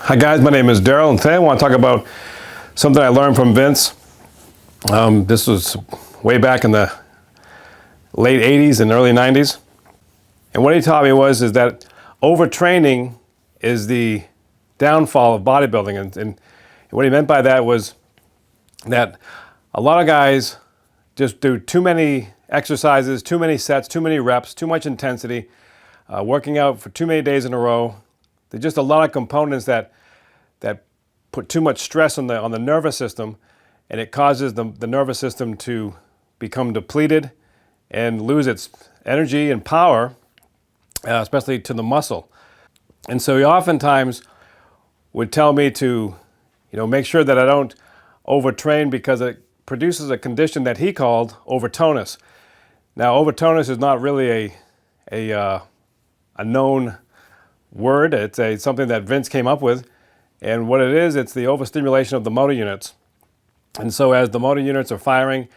Hi guys, my name is Daryl, and today I want to talk about something I learned from Vince. This was way back in the late 80s and early 90s. And what he taught me is that overtraining is the downfall of bodybuilding. And what he meant by that was that a lot of guys just do too many exercises, too many sets, too many reps, too much intensity, working out for too many days in a row. There's just a lot of components that put too much stress on the nervous system, and it causes the nervous system to become depleted and lose its energy and power, especially to the muscle. And so he oftentimes would tell me to, make sure that I don't overtrain because it produces a condition that he called overtonus. Now, overtonus is not really a known word. It's something that Vince came up with. And what it is, it's the overstimulation of the motor units. And so as the motor units are firing,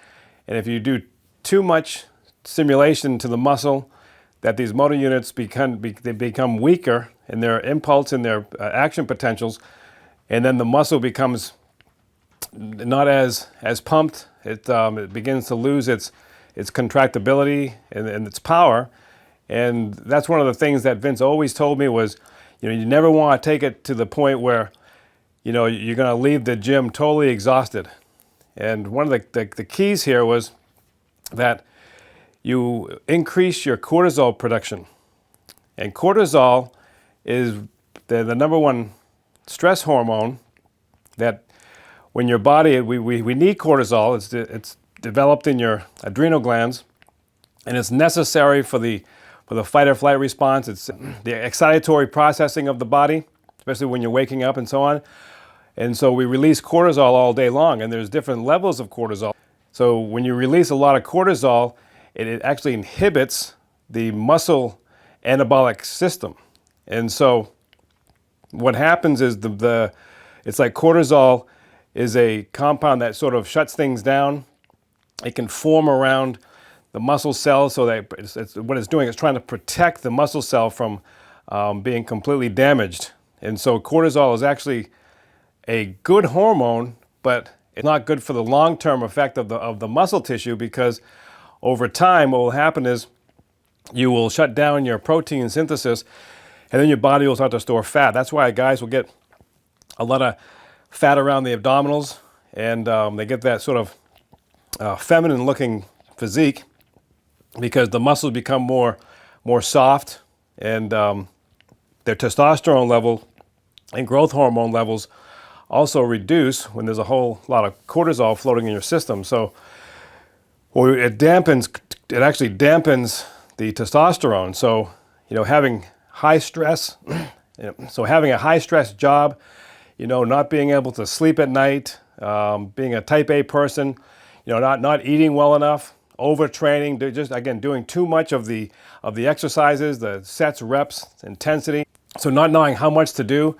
and if you do too much stimulation to the muscle, that these motor units become weaker in their impulse and their action potentials, and then the muscle becomes not as pumped. It begins to lose its contractibility and its power. And that's one of the things that Vince always told me was, you never want to take it to the point where, you're going to leave the gym totally exhausted. And one of the keys here was that you increase your cortisol production. And cortisol is the number one stress hormone that when your body, we need cortisol. It's developed in your adrenal glands, and it's necessary for the fight or flight response. It's the excitatory processing of the body, especially when you're waking up and so on. And so we release cortisol all day long, and there's different levels of cortisol. So when you release a lot of cortisol, it actually inhibits the muscle anabolic system. And so what happens is it's like cortisol is a compound that sort of shuts things down. It can form around the muscle cells, so that what it's doing is trying to protect the muscle cell from being completely damaged. And so cortisol is actually a good hormone, but it's not good for the long-term effect of the muscle tissue, because over time what will happen is you will shut down your protein synthesis, and then your body will start to store fat. That's why guys will get a lot of fat around the abdominals, and they get that sort of feminine-looking physique, because the muscles become more soft, and their testosterone level and growth hormone levels also reduce when there's a whole lot of cortisol floating in your system. So it actually dampens the testosterone. So having high stress, so having a high stress job, not being able to sleep at night, being a type A person, not eating well enough, overtraining, just again doing too much of the exercises, the sets, reps, intensity. So not knowing how much to do,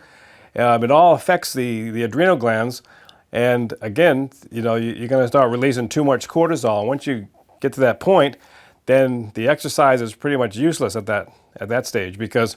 it all affects the adrenal glands. And again, you're going to start releasing too much cortisol. And once you get to that point, then the exercise is pretty much useless at that stage, because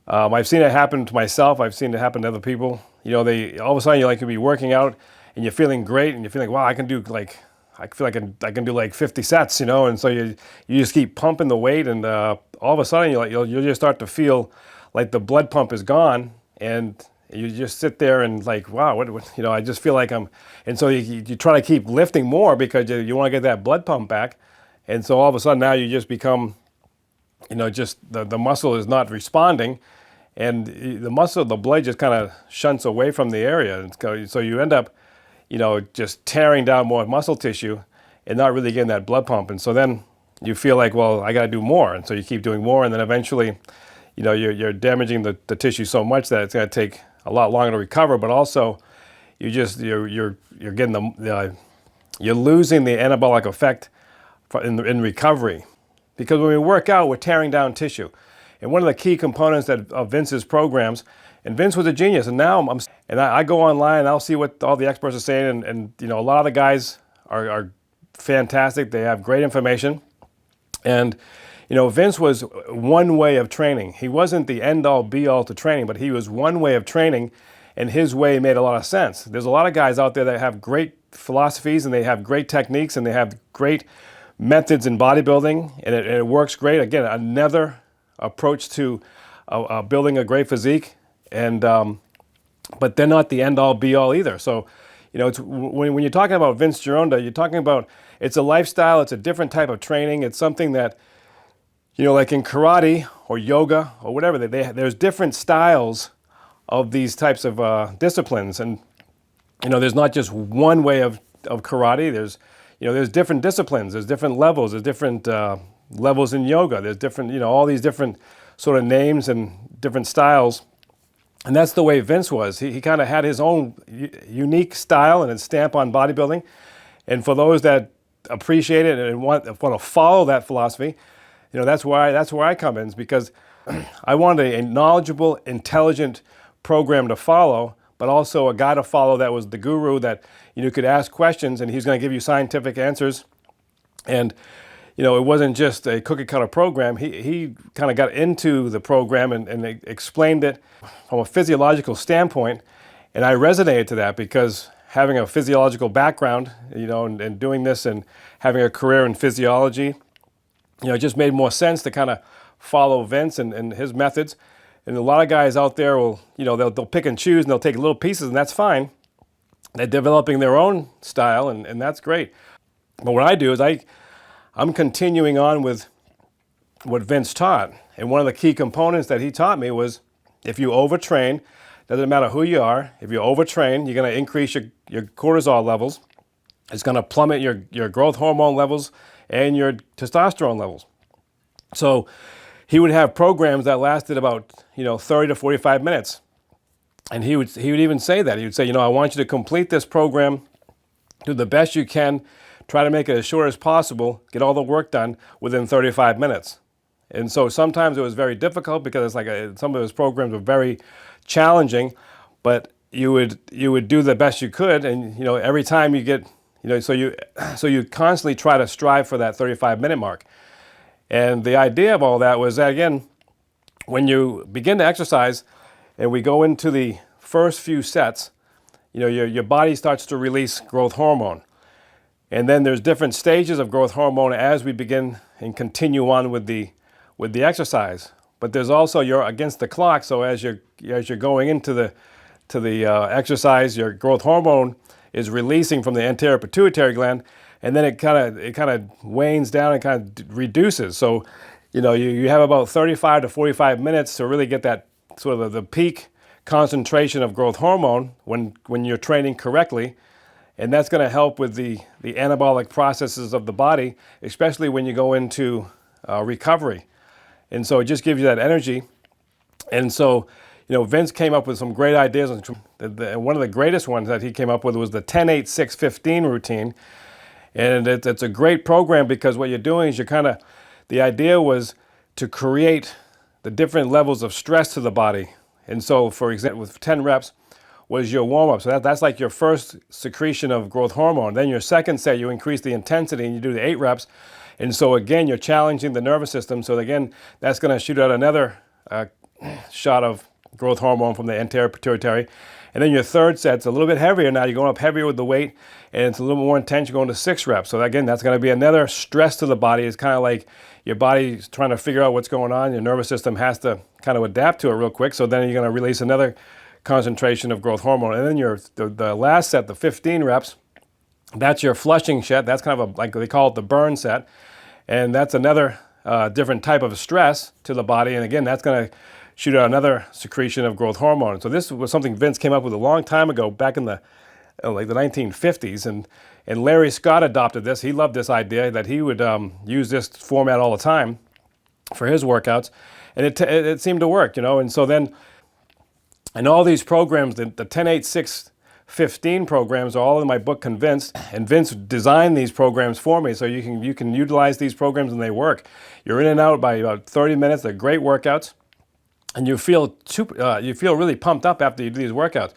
I've seen it happen to myself. I've seen it happen to other people. All of a sudden you could be working out and you're feeling great, and you're feeling, wow, I feel like I can do like 50 sets, and so you just keep pumping the weight, and all of a sudden you'll just start to feel like the blood pump is gone, and you just sit there and like, wow, what I just feel like and so you try to keep lifting more because you want to get that blood pump back, and so all of a sudden now you just become, just the muscle is not responding, and the blood just kind of shunts away from the area, so you end up just tearing down more muscle tissue and not really getting that blood pump. And so then you feel like, well, I got to do more. And so you keep doing more. And then eventually, you're damaging the tissue so much that it's going to take a lot longer to recover. But also you're getting you're losing the anabolic effect in recovery. Because when we work out, we're tearing down tissue. And one of the key components of Vince's programs, and Vince was a genius, and now I go online and I'll see what all the experts are saying, and a lot of the guys are fantastic. They have great information, and Vince was one way of training. He wasn't the end-all, be-all to training, but he was one way of training, and his way made a lot of sense. There's a lot of guys out there that have great philosophies, and they have great techniques, and they have great methods in bodybuilding, and it works great. Again, another approach to building a great physique, and but they're not the end-all, be-all either. So, when you're talking about Vince Gironda, you're talking about, it's a lifestyle, it's a different type of training, it's something that, like in karate or yoga or whatever, there's different styles of these types of disciplines. And, there's not just one way of karate. There's different disciplines. There's different levels. There's different levels in yoga. There's different, all these different sort of names and different styles. And that's the way Vince was. He kind of had his own unique style and his stamp on bodybuilding. And for those that appreciate it and want to follow that philosophy, that's where I come in, because I wanted a knowledgeable, intelligent program to follow, but also a guy to follow that was the guru, that you could ask questions and he's going to give you scientific answers. And it wasn't just a cookie cutter program. He kind of got into the program and explained it from a physiological standpoint, and I resonated to that, because having a physiological background, and doing this and having a career in physiology, it just made more sense to kind of follow Vince and his methods. And a lot of guys out there will, they'll pick and choose, and they'll take little pieces, and that's fine. They're developing their own style, and that's great. But what I do is I'm continuing on with what Vince taught. And one of the key components that he taught me was, if you overtrain, doesn't matter who you are, if you overtrain, you're going to increase your cortisol levels. It's going to plummet your growth hormone levels and your testosterone levels. So he would have programs that lasted about 30 to 45 minutes. And he would even say that. He would say, I want you to complete this program, do the best you can, try to make it as short as possible, get all the work done within 35 minutes. And so sometimes it was very difficult, because it's like some of his programs were very challenging, but you would do the best you could, and every time you get, so you constantly try to strive for that 35-minute mark. And the idea of all that was that, again, when you begin to exercise and we go into the first few sets, your body starts to release growth hormone. And then there's different stages of growth hormone as we begin and continue on with the exercise. But there's also, you're against the clock, so as you're going into the exercise, your growth hormone is releasing from the anterior pituitary gland, and then it kind of wanes down and kind of reduces. So you have about 35 to 45 minutes to really get that sort of the peak concentration of growth hormone when you're training correctly. And that's going to help with the anabolic processes of the body, especially when you go into recovery. And so it just gives you that energy. And so, Vince came up with some great ideas. And one of the greatest ones that he came up with was the 10-8-6-15 routine. And it's a great program, because what you're doing is the idea was to create the different levels of stress to the body. And so, for example, with 10 reps, was your warm-up. So that's like your first secretion of growth hormone. Then your second set, you increase the intensity and you do the 8 reps. And so again, you're challenging the nervous system. So again, that's going to shoot out another shot of growth hormone from the anterior pituitary. And then your third set's a little bit heavier now. You're going up heavier with the weight, and it's a little more intense. You're going to 6 reps. So again, that's going to be another stress to the body. It's kind of like your body's trying to figure out what's going on. Your nervous system has to kind of adapt to it real quick. So then you're going to release another concentration of growth hormone. And then the last set, the 15 reps, that's your flushing set. That's kind of like they call it the burn set. And that's another different type of stress to the body. And again, that's going to shoot out another secretion of growth hormone. So this was something Vince came up with a long time ago, back in the 1950s. And Larry Scott adopted this. He loved this idea that he would use this format all the time for his workouts. And it seemed to work, And so then, and all these programs, the 10-8-6-15 programs are all in my book, Convinced. And Vince designed these programs for me, so you can utilize these programs and they work. You're in and out by about 30 minutes. They're great workouts, and you feel really pumped up after you do these workouts.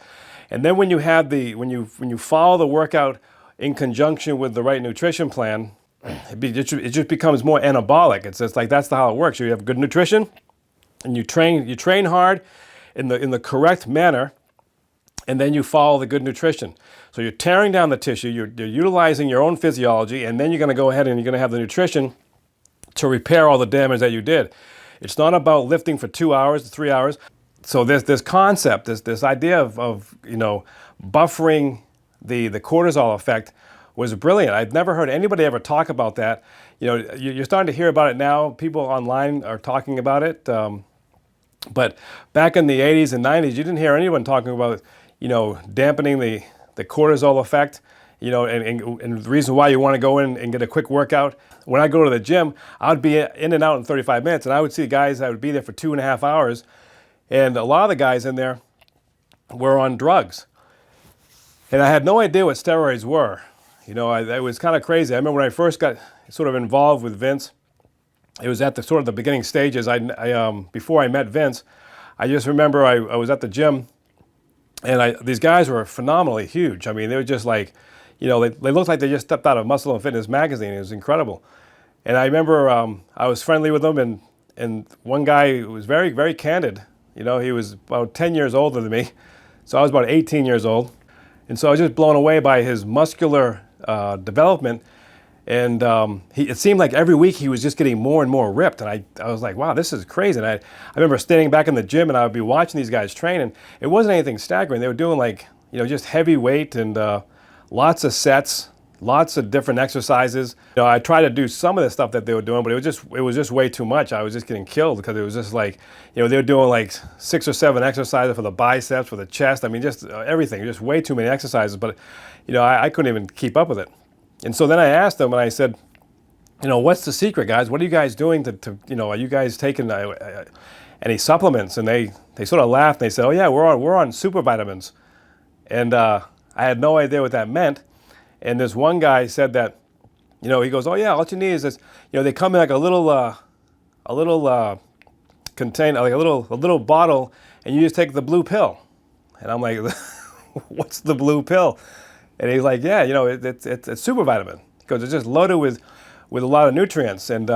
And then when you follow the workout in conjunction with the right nutrition plan, it just becomes more anabolic. It's just like that's how it works. You have good nutrition, and you train hard in the correct manner, and then you follow the good nutrition. So you're tearing down the tissue, you're utilizing your own physiology, and then you're going to go ahead and you're going to have the nutrition to repair all the damage that you did. It's not about lifting for 2 hours, 3 hours. So this concept, this idea of buffering the cortisol effect was brilliant. I've never heard anybody ever talk about that. You're starting to hear about it now. People online are talking about it. But back in the 80s and 90s, you didn't hear anyone talking about, dampening the cortisol effect, and the reason why you want to go in and get a quick workout. When I go to the gym, I would be in and out in 35 minutes, and I would see guys that would be there for 2.5 hours, and a lot of the guys in there were on drugs. And I had no idea what steroids were. It was kind of crazy. I remember when I first got sort of involved with Vince, it was at the sort of the beginning stages. Before I met Vince, I just remember I was at the gym, and these guys were phenomenally huge. I mean, they were just like, they looked like they just stepped out of Muscle and Fitness magazine. It was incredible. And I remember I was friendly with them, and one guy was very, very candid. He was about 10 years older than me, so I was about 18 years old. And so I was just blown away by his muscular development. And it seemed like every week he was just getting more and more ripped. And I was like, wow, this is crazy. And I remember standing back in the gym, and I would be watching these guys train, and it wasn't anything staggering. They were doing like, just heavy weight and lots of sets, lots of different exercises. I tried to do some of the stuff that they were doing, but it was just way too much. I was just getting killed because it was just like, they were doing like 6 or 7 exercises for the biceps, for the chest. I mean, just everything, just way too many exercises. But, I couldn't even keep up with it. And so then I asked them, and I said, what's the secret, guys? What are you guys doing to are you guys taking any supplements? And they sort of laughed, and they said, oh yeah, we're on super vitamins. And I had no idea what that meant. And this one guy said that, he goes, oh yeah, all you need is this, they come in like a little container, like a little bottle, and you just take the blue pill. And I'm like, what's the blue pill? And he's like, yeah, it's super vitamin, because it's just loaded with a lot of nutrients, and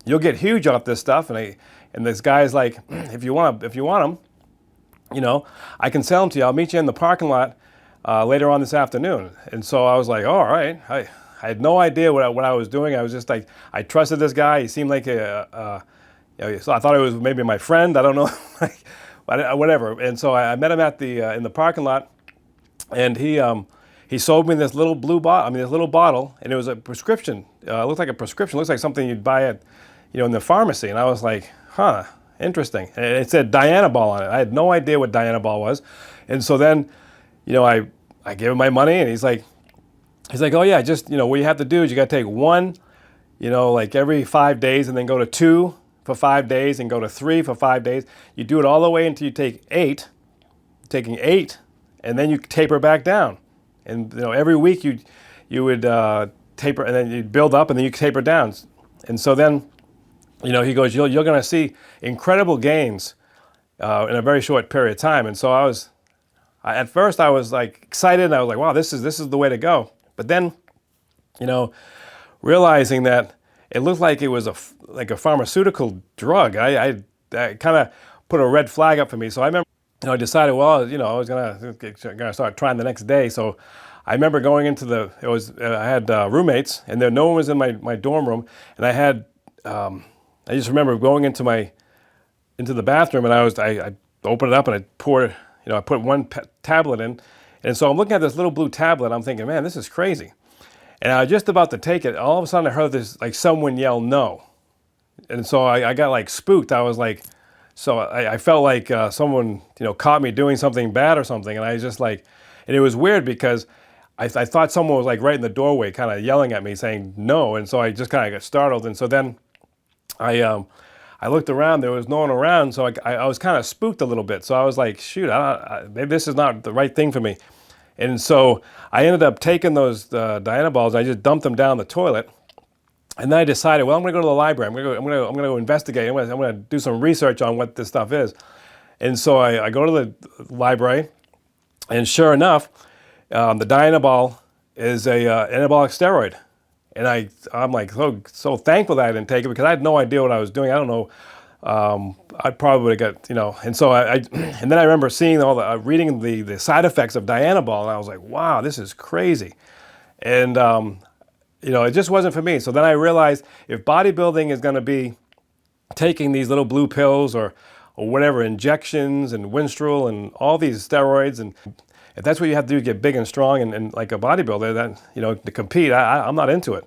you'll get huge off this stuff. And this guy's like, if you want them, I can sell them to you. I'll meet you in the parking lot later on this afternoon. And so I was like, all right. I had no idea what I was doing. I was just like, I trusted this guy. He seemed like so I thought it was maybe my friend. I don't know, whatever. And so I met him at in the parking lot, and he sold me this little this little bottle, and it was a prescription. It looked like a prescription. It looks like something you'd buy at, in the pharmacy. And I was like, huh, interesting. And it said Dianabol on it. I had no idea what Dianabol was. And so then, I gave him my money, and he's like, oh yeah, just, what you have to do is you got to take 1, like every 5 days, and then go to 2 for 5 days, and go to 3 for 5 days. You do it all the way until you take 8, taking 8, and then you taper back down. And every week you would taper, and then you'd build up, and then you taper down. And so then, he goes, you're going to see incredible gains in a very short period of time. And so at first I was like excited, and I was like, wow, this is the way to go. But then, realizing that it looked like it was like a pharmaceutical drug, I kind of put a red flag up for me. So I remember, I decided, well, I was gonna start trying the next day. So I remember going into I had roommates, and no one was in my dorm room, and I just remember going into the bathroom, and I opened it up, and I poured, I put one tablet in, and so I'm looking at this little blue tablet. I'm thinking, man, this is crazy. And I was just about to take it. All of a sudden, I heard this, like, someone yell no, and so I got like spooked. I was like. So I felt like someone, caught me doing something bad or something. And I was just like, and it was weird because I thought someone was like right in the doorway kind of yelling at me saying no. And so I just kind of got startled. And so then I looked around, there was no one around. So I was kind of spooked a little bit. So I was like, shoot, maybe this is not the right thing for me. And so I ended up taking those Dianabols. I just dumped them down the toilet. And then I decided, well, I'm going to go to the library. I'm going to go investigate. I'm going to do some research on what this stuff is. And so I go to the library, and sure enough, the Dianabol is a anabolic steroid. And I'm like so thankful that I didn't take it, because I had no idea what I was doing. I don't know. I probably would have got, and so and then I remember seeing all the, reading the side effects of Dianabol, and I was like, wow, this is crazy. And, it just wasn't for me. So then I realized, if bodybuilding is going to be taking these little blue pills or whatever, injections and Winstrol and all these steroids, and if that's what you have to do to get big and strong and like a bodybuilder, then, to compete, I'm not into it.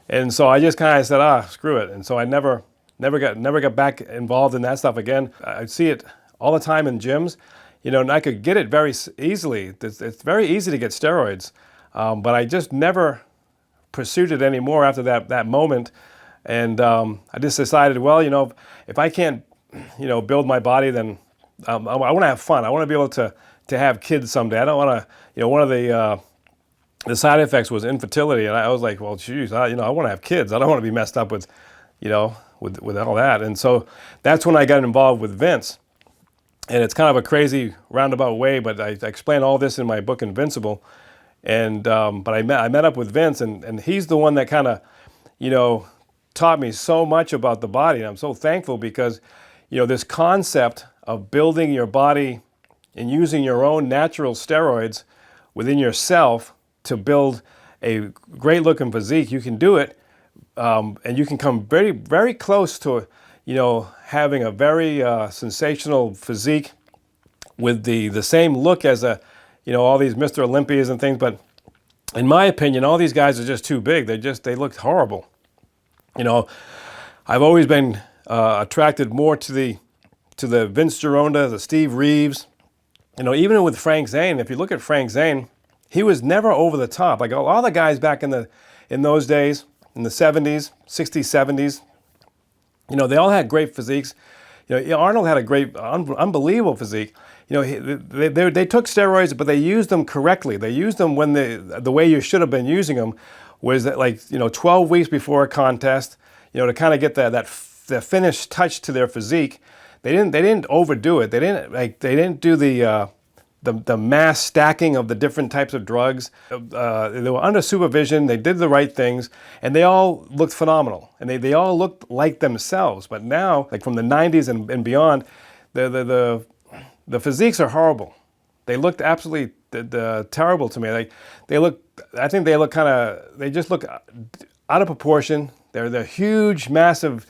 And so I just kind of said, screw it. And so I never got back involved in that stuff again. I see it all the time in gyms, and I could get it very easily. It's very easy to get steroids, but I just never pursued it anymore after that moment. And I just decided, well, if I can't, build my body, then I want to have fun. I want to be able to have kids someday. I don't want to, one of the side effects was infertility, and I was like, well, geez, I want to have kids. I don't want to be messed up with, with all that. And so that's when I got involved with Vince. And it's kind of a crazy roundabout way, but I explain all this in my book, Invincible. And but I met up with Vince, and he's the one that kind of, taught me so much about the body. And I'm so thankful, because, this concept of building your body and using your own natural steroids within yourself to build a great looking physique, you can do it, and you can come very, very close to, having a very sensational physique with the same look as all these Mr. Olympias and things. But in my opinion, all these guys are just too big. They look horrible. I've always been attracted more to the Vince Gironda, the Steve Reeves. Even with Frank Zane, if you look at Frank Zane, he was never over the top. Like all the guys back in those days, in the 70s, 60s, 70s, they all had great physiques. Arnold had a great, unbelievable physique. They took steroids, but they used them correctly. They used them when the way you should have been using them was that, 12 weeks before a contest, to kind of get the finished touch to their physique. They didn't overdo it. They didn't do the mass stacking of the different types of drugs. They were under supervision. They did the right things, and they all looked phenomenal. And they all looked like themselves. But now, like from the 90s and beyond, the physiques are horrible. They looked absolutely terrible to me. I think they just look out of proportion. They're huge, massive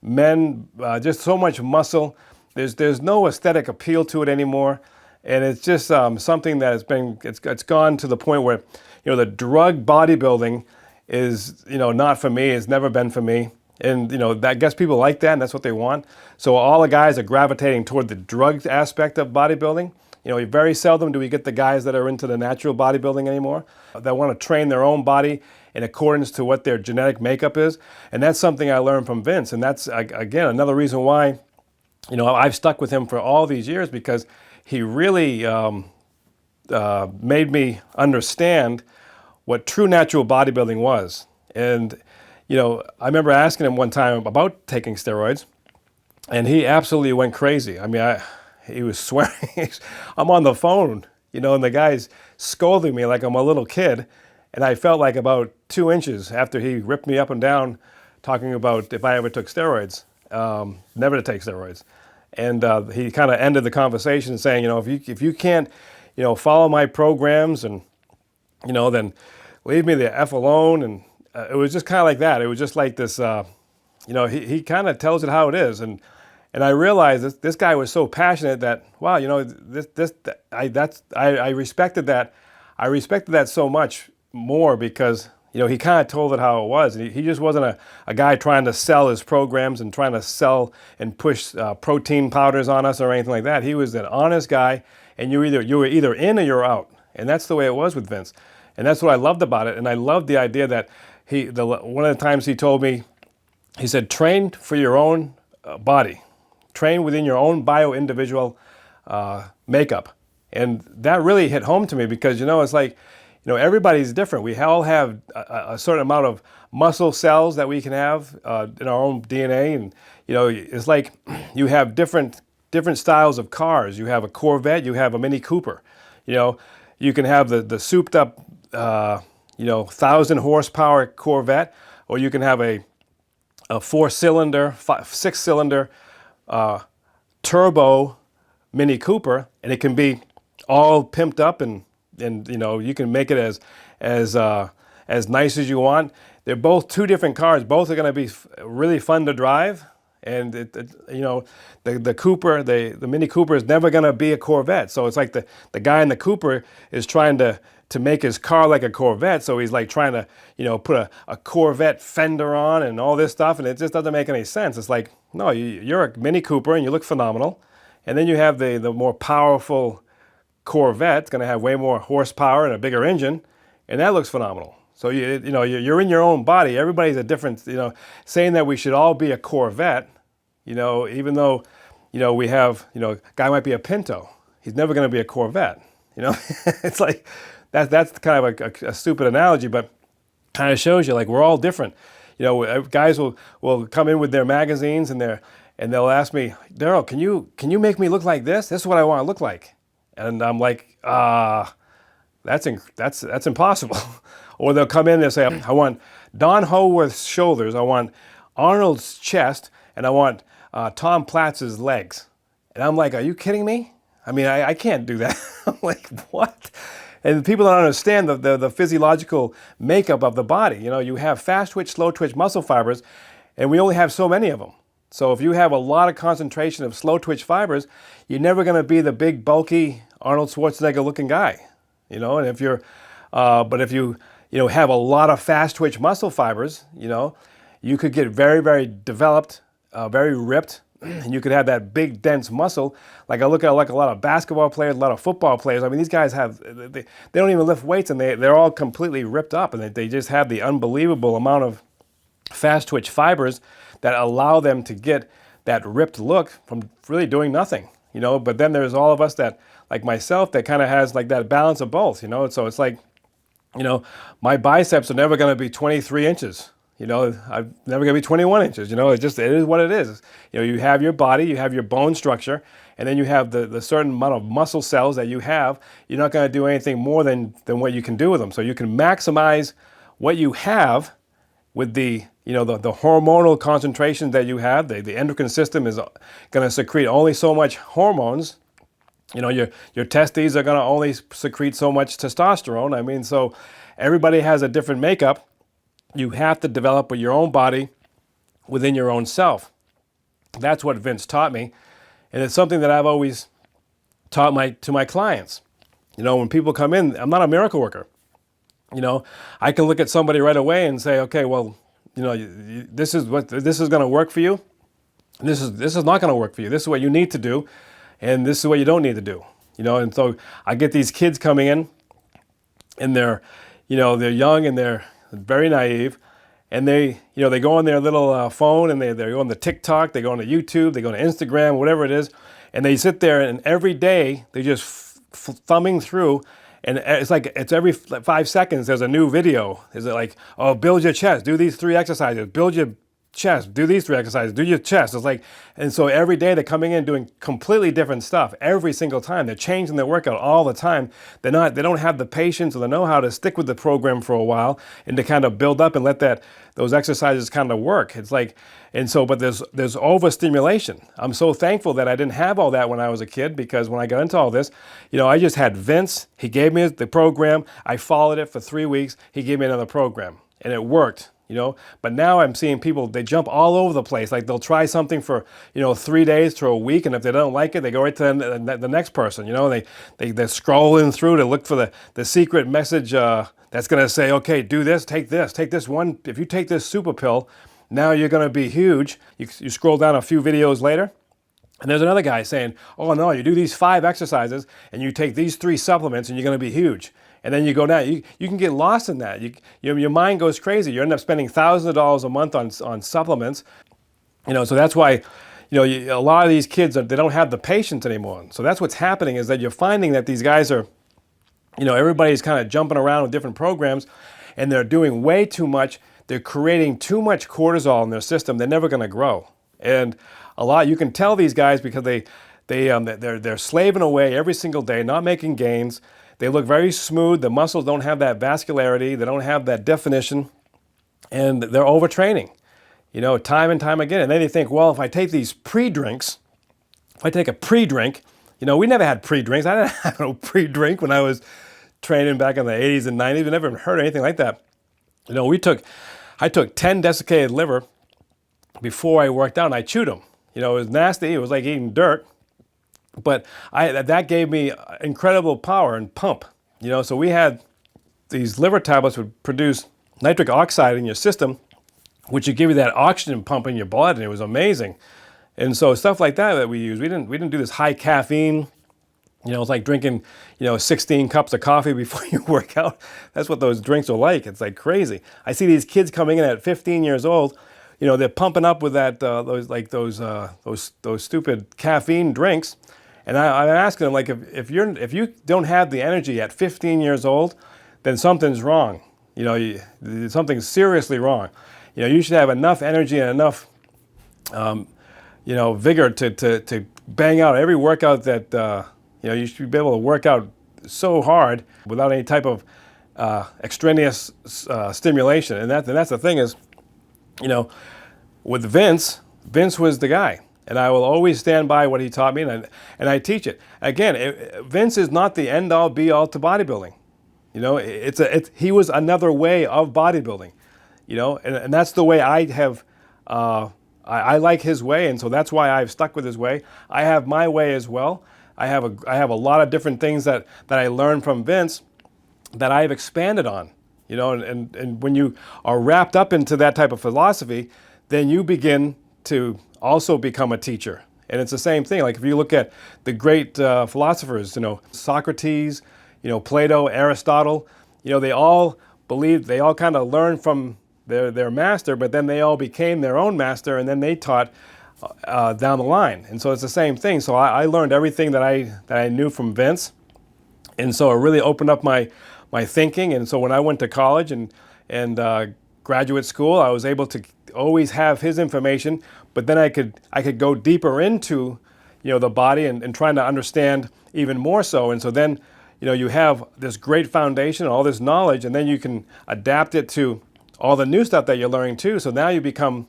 men, just so much muscle. There's no aesthetic appeal to it anymore. And it's just something that it's gone to the point where, the drug bodybuilding is, not for me. It's never been for me. And, I guess people like that, and that's what they want. So all the guys are gravitating toward the drug aspect of bodybuilding. Very seldom do we get the guys that are into the natural bodybuilding anymore, that want to train their own body in accordance to what their genetic makeup is. And that's something I learned from Vince. And that's, again, another reason why, I've stuck with him for all these years, because he really made me understand what true natural bodybuilding was. And, I remember asking him one time about taking steroids, and he absolutely went crazy. I mean, he was swearing. I'm on the phone, and the guy's scolding me like I'm a little kid. And I felt like about 2 inches after he ripped me up and down, talking about if I ever took steroids, never to take steroids. And he kind of ended the conversation saying, if you can't, follow my programs, and, then leave me the F alone. And it was just kind of like that. It was just like this, he kind of tells it how it is. And I realized this guy was so passionate that, wow, I respected that. I respected that so much more, because, he kind of told it how it was. And he just wasn't a guy trying to sell his programs and trying to sell and push protein powders on us or anything like that. He was an honest guy, and you were either in or you're out. And that's the way it was with Vince. And that's what I loved about it. And I loved the idea that one of the times he told me, he said, train for your own body. Train within your own bio-individual makeup. And that really hit home to me, because, it's like, everybody's different. We all have a certain amount of muscle cells that we can have in our own DNA. And, it's like you have different styles of cars. You have a Corvette, you have a Mini Cooper. You can have the souped up, 1,000 horsepower Corvette, or you can have a 4-cylinder, 6-cylinder turbo Mini Cooper, and it can be all pimped up, and you can make it as nice as you want. They're both two different cars. Both are going to be really fun to drive, and the Cooper, the Mini Cooper is never going to be a Corvette. So it's like the guy in the Cooper is trying to make his car like a Corvette. So he's like trying to put a Corvette fender on and all this stuff, and it just doesn't make any sense. It's like, no, you're a Mini Cooper and you look phenomenal, and then you have the more powerful Corvette. It's going to have way more horsepower and a bigger engine, and that looks phenomenal. So you're in your own body. Everybody's a different. Saying that we should all be a Corvette, even though we have guy might be a Pinto. He's never going to be a Corvette. It's like that's kind of a stupid analogy, but kind of shows you like we're all different. Guys will come in with their magazines and they'll ask me, Daryl, can you make me look like this? This is what I want to look like. And I'm like, that's impossible. Or they'll come in and they'll say, I want Don Howarth's shoulders, I want Arnold's chest, and I want Tom Platz's legs. And I'm like, are you kidding me? I mean, I can't do that. I'm like, what? And people don't understand the physiological makeup of the body. You have fast twitch, slow twitch muscle fibers, and we only have so many of them. So if you have a lot of concentration of slow twitch fibers, you're never going to be the big, bulky Arnold Schwarzenegger looking guy. And if you're, but if you have a lot of fast twitch muscle fibers, you could get very, very developed, very ripped, and you could have that big, dense muscle. Like I look at like a lot of basketball players, a lot of football players. I mean, these guys they don't even lift weights, and they're all completely ripped up, and they just have the unbelievable amount of fast twitch fibers that allow them to get that ripped look from really doing nothing. But then there's all of us that, like myself, that kind of has like that balance of both. So it's like, my biceps are never going to be 23 inches. I'm never going to be 21 inches. It is what it is. You have your body, you have your bone structure, and then you have the certain amount of muscle cells that you have. You're not going to do anything more than what you can do with them. So you can maximize what you have with the hormonal concentration that you have. The endocrine system is going to secrete only so much hormones. Your testes are going to only secrete so much testosterone. I mean, so everybody has a different makeup. You have to develop with your own body within your own self. That's what Vince taught me. And it's something that I've always taught to my clients. When people come in, I'm not a miracle worker. I can look at somebody right away and say, okay, well, this is going to work for you. This is not going to work for you. This is what you need to do, and this is what you don't need to do. And so I get these kids coming in, and they're young and they're very naive, and they go on their little phone and they go on the TikTok, they go on the YouTube, they go on Instagram, whatever it is, and they sit there and every day they just thumbing through. And it's like it's every 5 seconds there's a new video. Is it like, oh, build your chest, do these 3 exercises, build your chest, do these 3 exercises, do your chest. It's like, and so every day they're coming in doing completely different stuff every single time. They're changing their workout all the time. They don't have the patience or the know-how to stick with the program for a while and to kind of build up and let those exercises kind of work. It's like, and so, but there's overstimulation. I'm so thankful that I didn't have all that when I was a kid, because when I got into all this, I just had Vince. He gave me the program. I followed it for 3 weeks. He gave me another program, and it worked. But now I'm seeing people, they jump all over the place. Like they'll try something for, 3 days to a week, and if they don't like it, they go right to the next person. They're scrolling through to look for the secret message that's going to say, okay, do this, take this one. If you take this super pill, now you're going to be huge. You scroll down a few videos later, and there's another guy saying, oh no, you do these 5 exercises, and you take these 3 supplements, and you're going to be huge. And then you go down, you can get lost in that. Your mind goes crazy. You end up spending thousands of dollars a month on supplements. So that's why, a lot of these kids, they don't have the patience anymore. So that's what's happening, is that you're finding that these guys are, everybody's kind of jumping around with different programs, and they're doing way too much. They're creating too much cortisol in their system. They're never going to grow. And you can tell these guys because they're slaving away every single day, not making gains. they look very smooth. The muscles don't have that vascularity. They don't have that definition. And they're overtraining, time and time again. And then you think, well, if I take these pre-drinks, if I take a pre-drink, we never had pre-drinks. I didn't have no pre-drink when I was training back in the 80s and 90s. We never heard anything like that. I took 10 desiccated liver before I worked out, and I chewed them. It was nasty. It was like eating dirt. But that gave me incredible power and pump. So we had these liver tablets would produce nitric oxide in your system, which would give you that oxygen pump in your blood, and it was amazing. And so stuff like that we used. We didn't do this high caffeine. It's like drinking, 16 cups of coffee before you work out. That's what those drinks are like. It's like crazy. I see these kids coming in at 15 years old. They're pumping up with that those stupid caffeine drinks. And I'm asking them, like, if you don't have the energy at 15 years old, then something's wrong. Something's seriously wrong. You should have enough energy and enough, vigor to bang out every workout that, you should be able to work out so hard without any type of extraneous stimulation. And that's the thing is, with Vince was the guy. And I will always stand by what he taught me, and I teach it. Again, Vince is not the end-all, be-all to bodybuilding. He was another way of bodybuilding. And that's the way I have. I like his way, and so that's why I've stuck with his way. I have my way as well. I have a lot of different things that I learned from Vince that I've expanded on. And when you are wrapped up into that type of philosophy, then you begin to also become a teacher. And it's the same thing. Like if you look at the great philosophers, Socrates, Plato, Aristotle, they all kind of learned from their master, but then they all became their own master, and then they taught down the line. And so it's the same thing. So I learned everything that I knew from Vince, and so it really opened up my thinking. And so when I went to college and graduate school, I was able to always have his information, but then I could go deeper into the body and trying to understand even more so. And so then you have this great foundation, all this knowledge, and then you can adapt it to all the new stuff that you're learning too. So now you become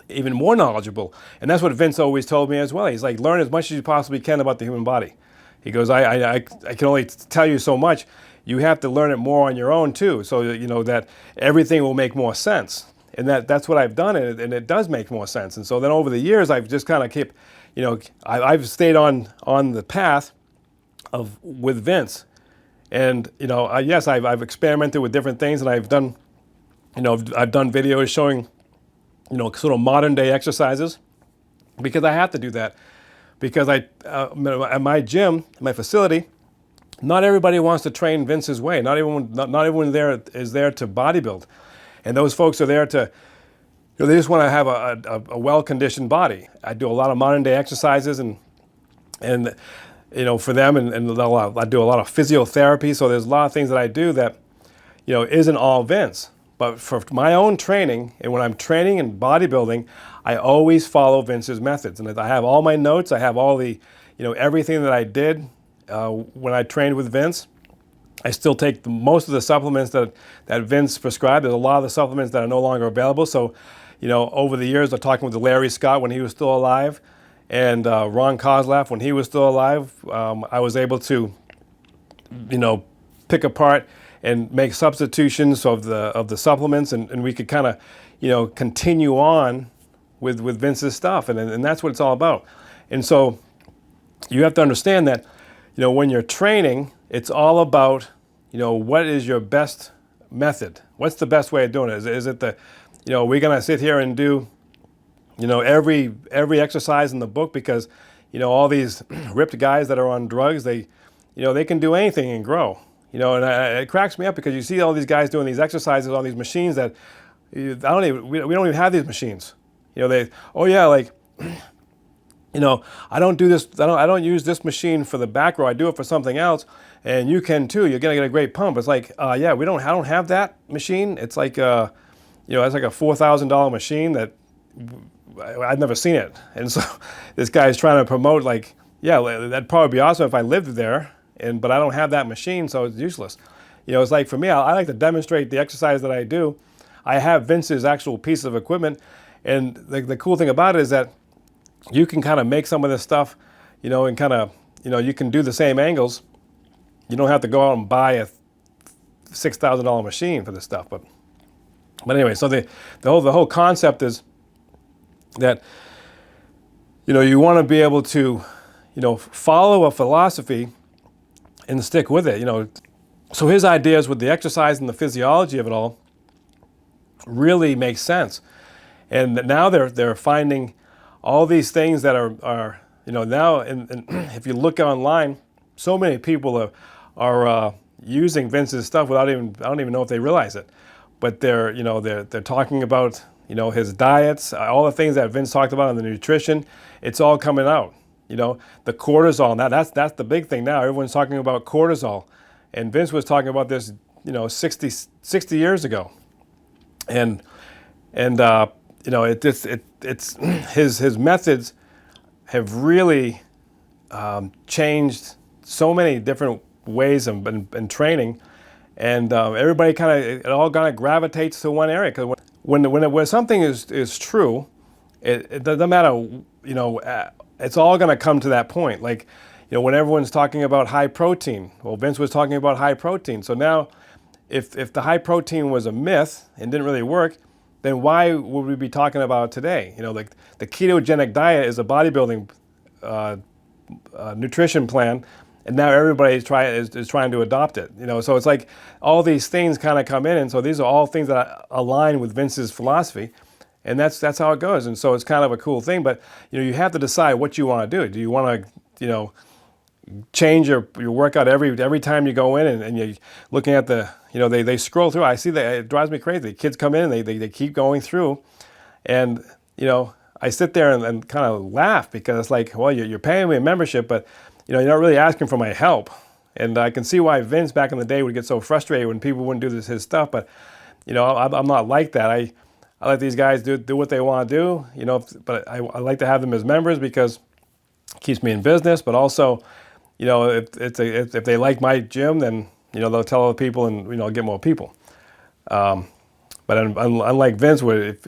even more knowledgeable. And that's what Vince always told me as well. He's like, learn as much as you possibly can about the human body. He goes, I can only tell you so much. You have to learn it more on your own too, so that everything will make more sense. And that's what I've done, and it does make more sense. And so then over the years, I've just kind of kept, I've stayed on the path with Vince. And yes, I've experimented with different things, and I've done videos showing sort of modern day exercises, because I have to do that, because at my gym, my facility, not everybody wants to train Vince's way. Not everyone there is there to bodybuild, and those folks are there to, they just want to have a well-conditioned body. I do a lot of modern day exercises and for them, and I do a lot of physiotherapy. So there's a lot of things that I do that isn't all Vince. But for my own training, and when I'm training and bodybuilding, I always follow Vince's methods. And I have all my notes. I have all the, everything that I did when I trained with Vince. I still take most of the supplements that Vince prescribed. There's a lot of the supplements that are no longer available. So, over the years, I'm talking with Larry Scott when he was still alive, and Ron Kozlaf when he was still alive. I was able to, pick apart and make substitutions of the supplements, and we could kind of, continue on with Vince's stuff, and that's what it's all about. And so you have to understand that, when you're training, it's all about, what is your best method? What's the best way of doing it? Is it we're gonna sit here and do, every exercise in the book, because, all these ripped guys that are on drugs, they can do anything and grow. And it cracks me up, because you see all these guys doing these exercises on these machines that we don't even have these machines. I don't do this. I don't use this machine for the back row. I do it for something else, and you can too. You're gonna get a great pump. It's like, I don't have that machine. It's like, it's like a $4,000 machine that I've never seen it. And so this guy is trying to promote, like, that'd probably be awesome if I lived there. but I don't have that machine, so it's useless. You know, it's like for me, I like to demonstrate the exercise that I do. I have Vince's actual piece of equipment, and the cool thing about it is that you can kind of make some of this stuff, you know, and kind of, you know, you can do the same angles. You don't have to go out and buy a $6,000 machine for this stuff. But anyway, so the whole concept is that, you know, you want to be able to, you know, follow a philosophy and stick with it, you know. So his ideas with the exercise and the physiology of it all really make sense. And now they're finding all these things that are you know, now, and if you look online, so many people are using Vince's stuff without even, I don't even know if they realize it, but they're, you know, they're talking about, you know, his diets, all the things that Vince talked about, and the nutrition. It's all coming out. You know, the cortisol. Now that's the big thing now. Everyone's talking about cortisol, and Vince was talking about this, you know, 60 years ago, and you know, it's his methods have really changed so many different ways in training, and everybody it all kind of gravitates to one area, because when something is true, it doesn't matter, you know, it's all going to come to that point. Like, you know, when everyone's talking about high protein, well, Vince was talking about high protein. So now, if the high protein was a myth and didn't really work, then why would we be talking about it today? You know, like the ketogenic diet is a bodybuilding nutrition plan, and now everybody is trying to adopt it. You know, so it's like all these things kind of come in, and so these are all things that align with Vince's philosophy, and that's how it goes. And so it's kind of a cool thing. But you know, you have to decide what you want to do. Do you want to, you know, change your workout every time you go in, and you're looking at the, you know, they scroll through. I see that, it drives me crazy. Kids come in and they keep going through, and you know, I sit there and kind of laugh, because it's like, well, you're paying me a membership, but you know, you're not really asking for my help. And I can see why Vince back in the day would get so frustrated when people wouldn't do his stuff. But you know, I'm not like that. I let these guys do what they want to do. You know, but I like to have them as members, because it keeps me in business. But also, you know, if they like my gym, then you know, they'll tell other people, and you know, get more people. But unlike Vince, where if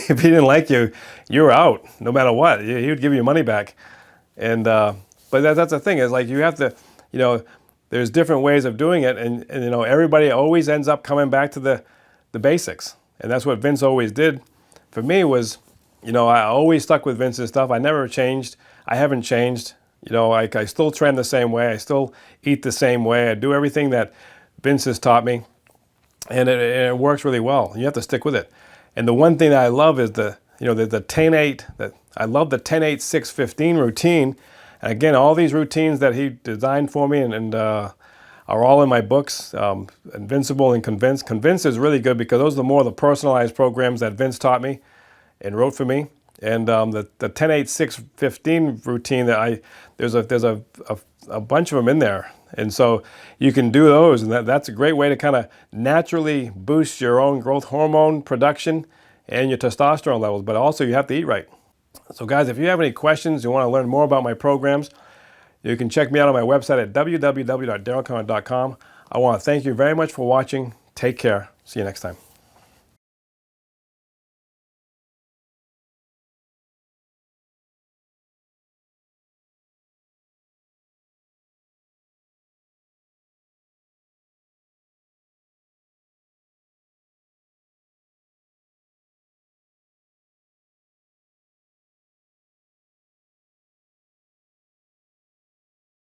he didn't like you, you were out no matter what. He would give you money back. And but that's the thing, is like, you have to, you know, there's different ways of doing it, and you know, everybody always ends up coming back to the basics, and that's what Vince always did. For me was, you know, I always stuck with Vince's stuff. I never changed. I haven't changed. You know, I still train the same way. I still eat the same way. I do everything that Vince has taught me, and it works really well. You have to stick with it. And the one thing that I love is the 10-8. I love the 10-8-6-15 routine. And again, all these routines that he designed for me and are all in my books, Invincible and Convince. Convince is really good, because those are more of the personalized programs that Vince taught me and wrote for me. And the 10-8-6-15 routine, there's a bunch of them in there, and so you can do those, and that's a great way to kind of naturally boost your own growth hormone production and your testosterone levels. But also, you have to eat right. So guys, if you have any questions, you want to learn more about my programs, you can check me out on my website at www.darylconant.com. I want to thank you very much for watching. Take care. See you next time.